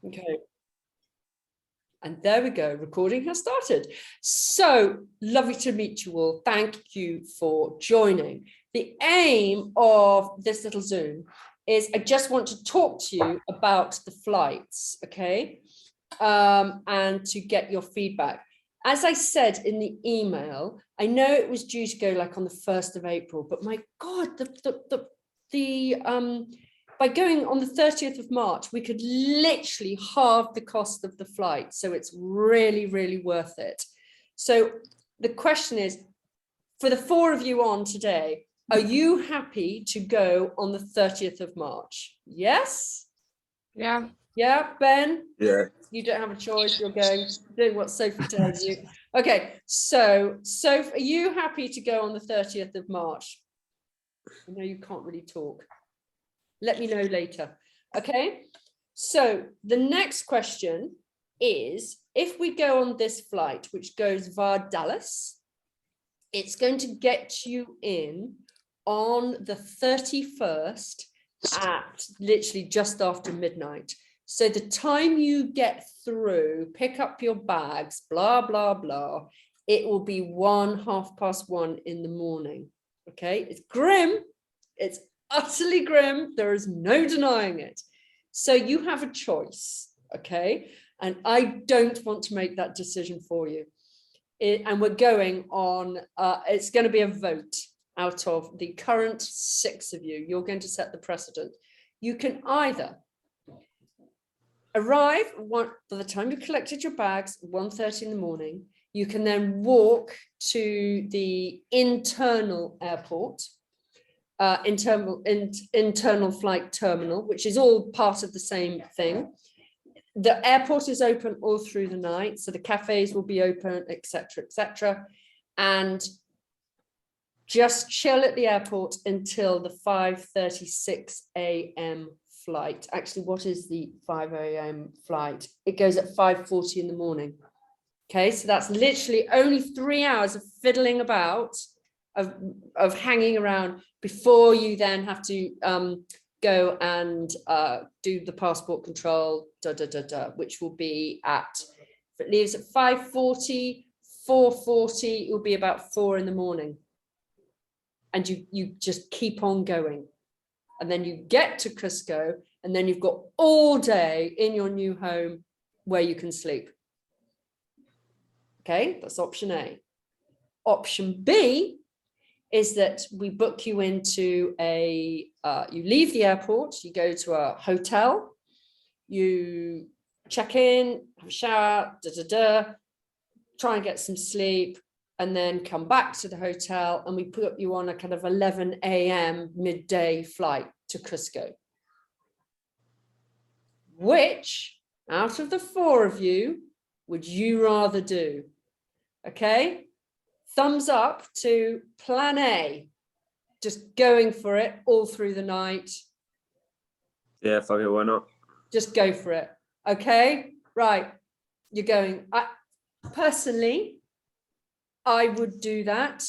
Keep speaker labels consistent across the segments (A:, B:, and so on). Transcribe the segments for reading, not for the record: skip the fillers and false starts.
A: Okay. And there we go. Recording has started. So lovely to meet you all. Thank you for joining. The aim of this little Zoom is I just want to talk to you about the flights, okay? And to get your feedback. As I said in the email, I know it was due to go like on the 1st of April, but my God, by going on the 30th of March, we could literally halve the cost of the flight. So it's really, really worth it. So the question is, for the 4 of you on today, are you happy to go on the 30th of March? Yes?
B: Yeah.
A: Yeah, Ben?
C: Yeah.
A: You don't have a choice. You're going, doing what Sophie tells you. Okay, so Sophie, are you happy to go on the 30th of March? I know you can't really talk. Let me know later. Okay, so the next question is, if we go on this flight, which goes via Dallas, it's going to get you in on the 31st at literally just after midnight. So the time you get through, pick up your bags, blah, blah, blah, it will be 1:30 in the morning. Okay, it's grim. It's utterly grim. There is no denying it. So you have a choice, okay? And I don't want to make that decision for you. And we're going on, it's going to be a vote out of the current 6 of you. You're going to set the precedent. You can either arrive by the time you collected your bags, 1:30 in the morning. You can then walk to the internal airport, internal flight terminal, which is all part of the same thing. The airport is open all through the night, so the cafes will be open, etc., and just chill at the airport until the 5:36 a.m. flight. Actually, what is the 5 a.m. flight? It goes at 5:40 in the morning. Okay, so that's literally only 3 hours of fiddling about, of hanging around before you then have to go and do the passport control, which will be at, if it leaves at 5:40, 4:40, it will be about 4 in the morning. And you just keep on going. And then you get to Cusco, and then you've got all day in your new home where you can sleep. Okay, that's option A. Option B is that we book you into you leave the airport, you go to a hotel, you check in, have a shower, try and get some sleep, and then come back to the hotel, and we put you on a kind of 11 a.m. midday flight to Cusco. Which, out of the 4 of you, would you rather do? Okay, thumbs up to plan A, just going for it all through the night.
C: Yeah, fuck it, why not?
A: Just go for it. Okay, right, you're going. Personally, I would do that.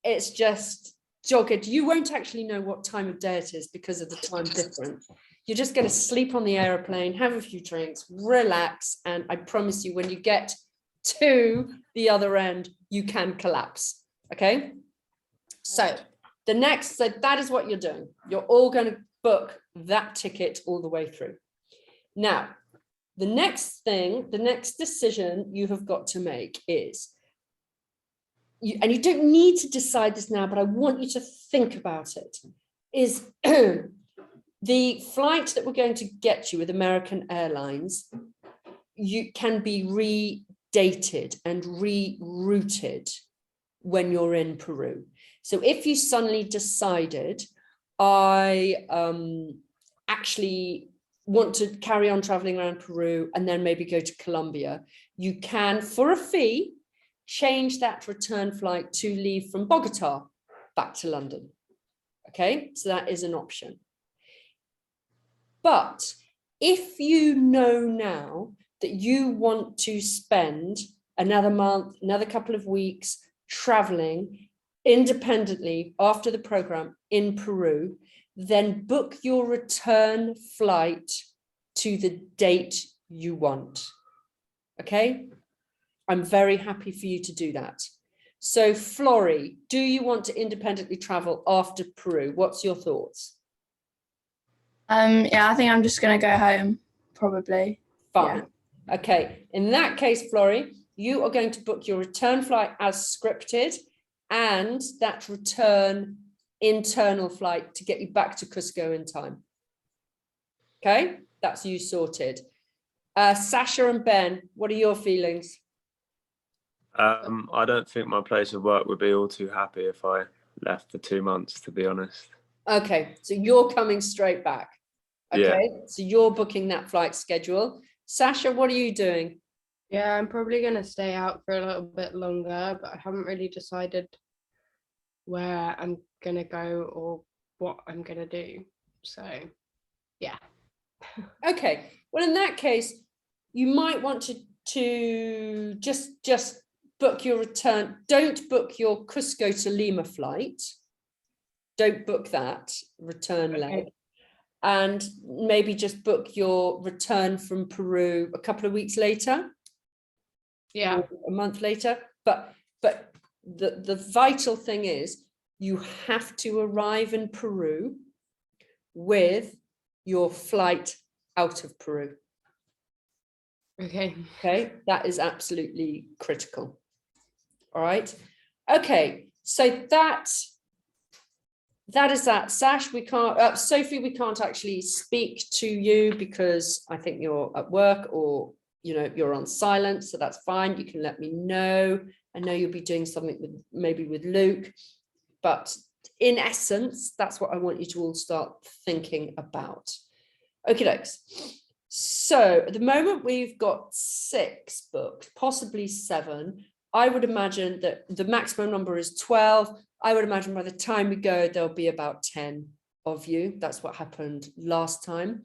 A: It's just jogged. You won't actually know what time of day it is because of the time difference. You're just going to sleep on the airplane, have a few drinks, relax, and I promise you, when you get to the other end, you can collapse. Okay, so that is what you're doing. You're all going to book that ticket all the way through. Now, the next decision you have got to make is, and you don't need to decide this now, but I want you to think about it, is the flight that we're going to get you with American Airlines, you can be redated and rerouted when you're in Peru. So if you suddenly decided, I actually want to carry on traveling around Peru and then maybe go to Colombia, you can, for a fee, change that return flight to leave from Bogota back to London. Okay, so that is an option. But if you know now that you want to spend another month, another couple of weeks traveling independently after the program in Peru, then book your return flight to the date you want. Okay, I'm very happy for you to do that. So Flori, do you want to independently travel after Peru? What's your thoughts?
B: Yeah, I think I'm just gonna go home, probably.
A: Fine. Yeah. Okay, in that case, Flori, you are going to book your return flight as scripted and that return internal flight to get you back to Cusco in time. Okay, that's you sorted. Sasha and Ben, what are your feelings?
C: I don't think my place of work would be all too happy if I left for 2 months, to be honest.
A: Okay, so you're coming straight back. Okay,
C: Yeah.
A: so you're booking that flight schedule. Sasha, what are you doing?
D: Yeah, I'm probably going to stay out for a little bit longer, but I haven't really decided where I'm going to go or what I'm going to do. So, yeah.
A: Okay, well, in that case, you might want to just book your return. Don't book your Cusco to Lima flight. Don't book that return leg. And maybe just book your return from Peru a couple of weeks later.
D: Yeah.
A: A month later. But the vital thing is you have to arrive in Peru with your flight out of Peru.
D: Okay.
A: Okay, that is absolutely critical. All right. Okay, so that is that. Sash, we can't, Sophie, we can't actually speak to you because I think you're at work or, you know, you're on silent, so that's fine. You can let me know. I know you'll be doing something with maybe with Luke, but in essence, that's what I want you to all start thinking about. Okay, dokes. So at the moment we've got 6 booked, possibly 7. I would imagine that the maximum number is 12. I would imagine by the time we go, there'll be about 10 of you. That's what happened last time.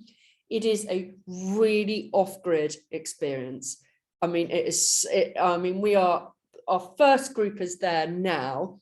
A: It is a really off-grid experience. I mean, our first group is there now.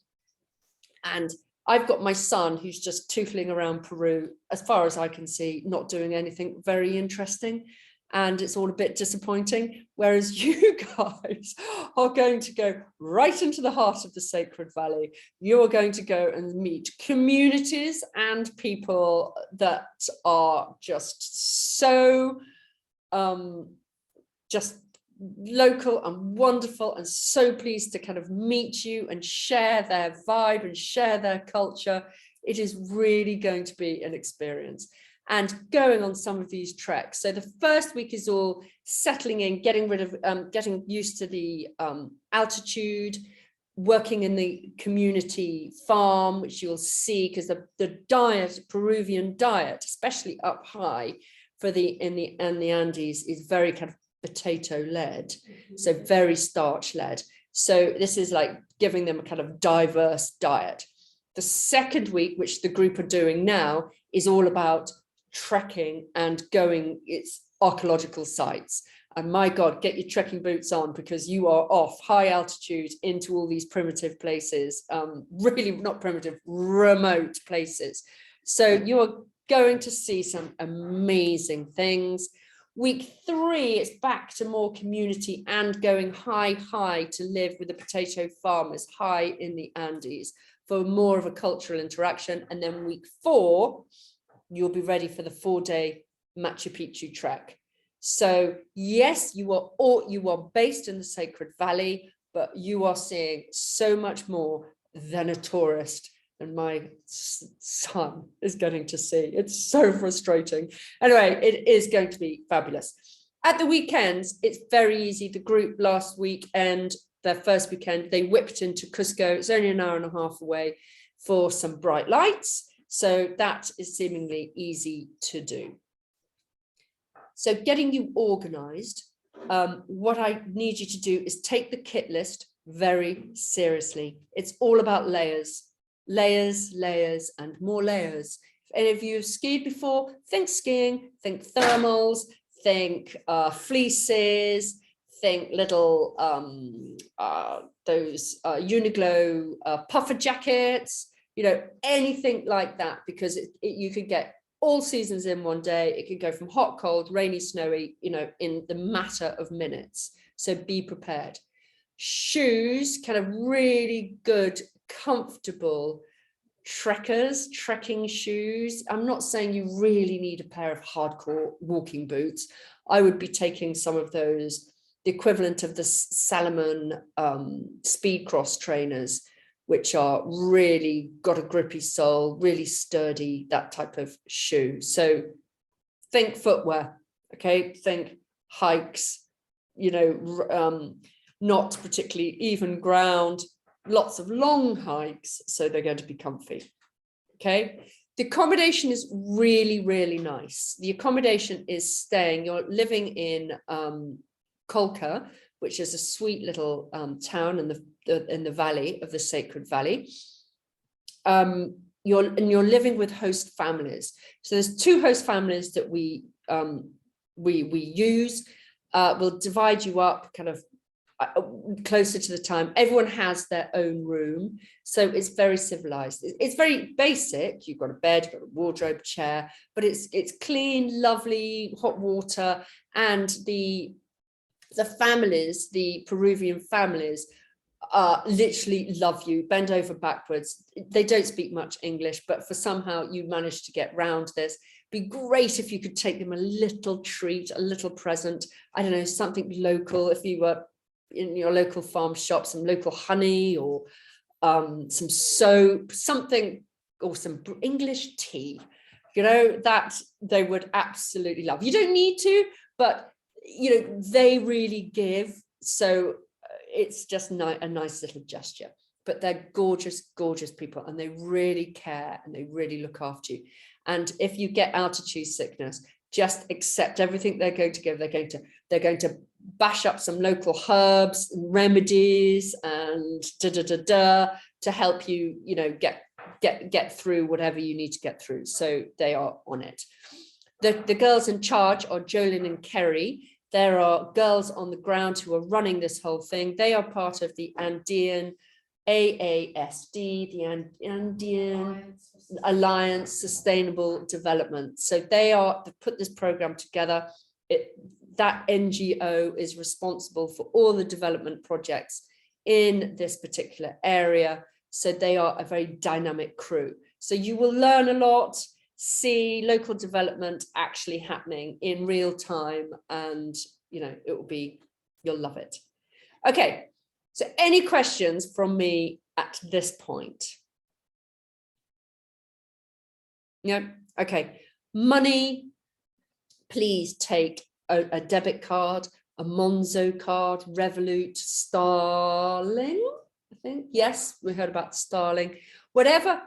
A: And I've got my son who's just tootling around Peru, as far as I can see, not doing anything very interesting. And it's all a bit disappointing. Whereas you guys are going to go right into the heart of the Sacred Valley. You are going to go and meet communities and people that are just so just local and wonderful and so pleased to kind of meet you and share their vibe and share their culture. It is really going to be an experience. And going on some of these treks. So the first week is all settling in, getting used to the altitude, working in the community farm, which you'll see, because the diet, Peruvian diet, especially up high in the Andes, is very kind of potato led, so very starch led. So this is like giving them a kind of diverse diet. The second week, which the group are doing now, is all about trekking and going its archaeological sites. And my God, get your trekking boots on, because you are off high altitude into all these primitive places, really not primitive, remote places. So you are going to see some amazing things. Week 3, it's back to more community and going high to live with the potato farmers high in the Andes for more of a cultural interaction. And then week 4, you'll be ready for the 4-day Machu Picchu trek. So yes, you are based in the Sacred Valley, but you are seeing so much more than a tourist, and my son is getting to see. It's so frustrating. Anyway, it is going to be fabulous. At the weekends, it's very easy. The group last weekend, their first weekend, they whipped into Cusco. It's only an hour and a half away for some bright lights. So that is seemingly easy to do. So getting you organized, what I need you to do is take the kit list very seriously. It's all about layers, and more layers. If any of you have skied before, think skiing, think thermals, think fleeces, think little those Uniqlo puffer jackets, you know, anything like that, because you could get all seasons in one day. It can go from hot, cold, rainy, snowy, in the matter of minutes. So be prepared. Shoes, kind of really good, comfortable trekking shoes. I'm not saying you really need a pair of hardcore walking boots. I would be taking some of those, the equivalent of the Salomon speed cross trainers, which are really got a grippy sole, really sturdy, that type of shoe. So think footwear, okay? Think hikes, not particularly even ground, lots of long hikes, so they're going to be comfy, okay? The accommodation is really, really nice. The accommodation is you're living in Kolka, which is a sweet little town in the valley of the Sacred Valley. You're living with host families. So there's 2 host families that we use. We'll divide you up kind of closer to the time. Everyone has their own room, so it's very civilized. It's very basic. You've got a bed, you've got a wardrobe, chair, but it's clean, lovely, hot water, and the families, the Peruvian families, literally love you, bend over backwards. They don't speak much English, but for somehow you managed to get round this. Be great if you could take them a little treat, a little present. I don't know, something local. If you were in your local farm shop, some local honey or some soap, something, or some English tea, that they would absolutely love. You don't need to, but they really give. So it's just a nice little gesture. But they're gorgeous, gorgeous people, and they really care and they really look after you. And if you get altitude sickness, just accept everything they're going to give. They're going to bash up some local herbs and remedies and to help you, get through whatever you need to get through. So they are on it. The girls in charge are Jolene and Kerry. There are girls on the ground who are running this whole thing. They are part of the Andean AASD, the Andean Alliance Sustainable Development. So they've put this program together. That NGO is responsible for all the development projects in this particular area. So they are a very dynamic crew. So you will learn a lot, see local development actually happening in real time, and you'll love it. Okay, so any questions from me at this point? Yeah, okay. Money, please take a debit card, a Monzo card, Revolut, Starling, I think. Yes, we heard about Starling. Whatever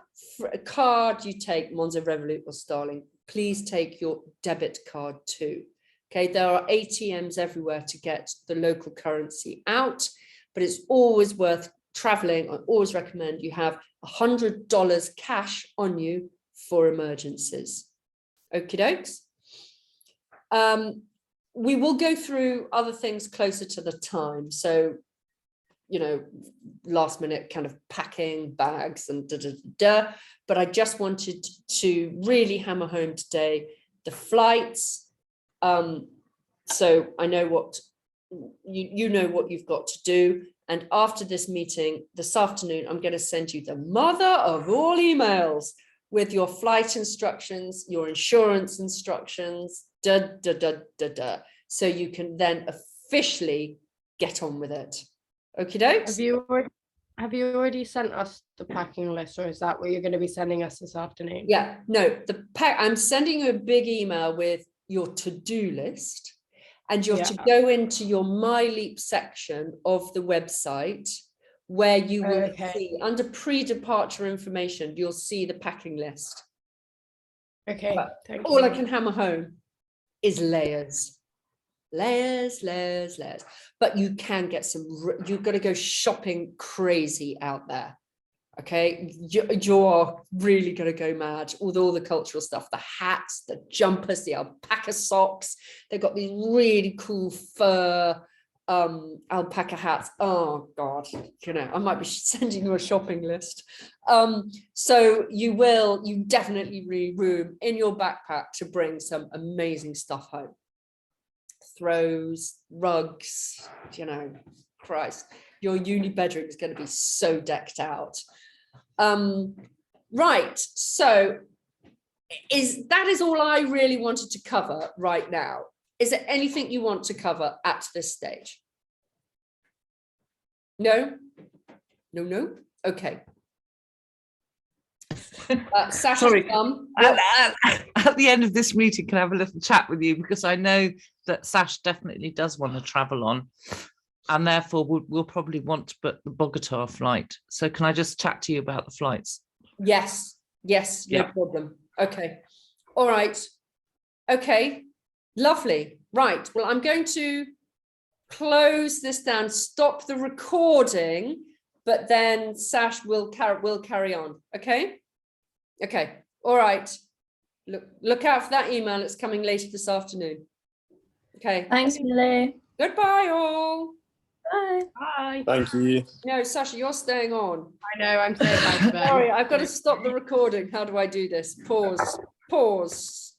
A: card you take, Monzo, Revolut or Starling, please take your debit card too. Okay, there are ATMs everywhere to get the local currency out, but it's always worth traveling. I always recommend you have $100 cash on you for emergencies. Okie dokes. We will go through other things closer to the time. So, last minute kind of packing bags and but I just wanted to really hammer home today the flights. So I know what you know what you've got to do. And after this meeting this afternoon, I'm going to send you the mother of all emails with your flight instructions, your insurance instructions, so you can then officially get on with it. Okie dokes.
D: Have you already sent us the packing list, or is that what you're going to be sending us this afternoon?
A: Yeah, no, I'm sending you a big email with your to-do list, and you're to go into your My Leap section of the website, where you will see under pre-departure information, you'll see the packing list.
D: Okay, thank
A: all
D: you.
A: I can hammer home is layers. But you can get you've got to go shopping crazy out there. Okay, you're really going to go mad with all the cultural stuff, the hats, the jumpers, the alpaca socks. They've got these really cool fur alpaca hats. Oh God, you know, I might be sending you a shopping list. So you definitely need room in your backpack to bring some amazing stuff home. Throws, rugs, you know, Christ, your uni bedroom is going to be so decked out. Right, so that is all I really wanted to cover right now. Is there anything you want to cover at this stage? No? No? Okay. Sasha,
E: Sorry. At the end of this meeting, can I have a little chat with you? Because I know that Sash definitely does want to travel on, and therefore we'll probably want to book the Bogota flight. So can I just chat to you about the flights?
A: Yes, no problem. Okay. All right. Okay. Lovely. Right. Well, I'm going to close this down, stop the recording, but then Sash will carry on. Okay. Okay. All right. Look out for that email. It's coming later this afternoon. Okay.
B: Thanks, Millie.
A: Goodbye, all.
B: Bye.
D: Bye.
C: Thank you.
A: No, Sasha, you're staying on.
D: I know, I'm saying bye to them.
A: Sorry, I've got to stop the recording. How do I do this? Pause.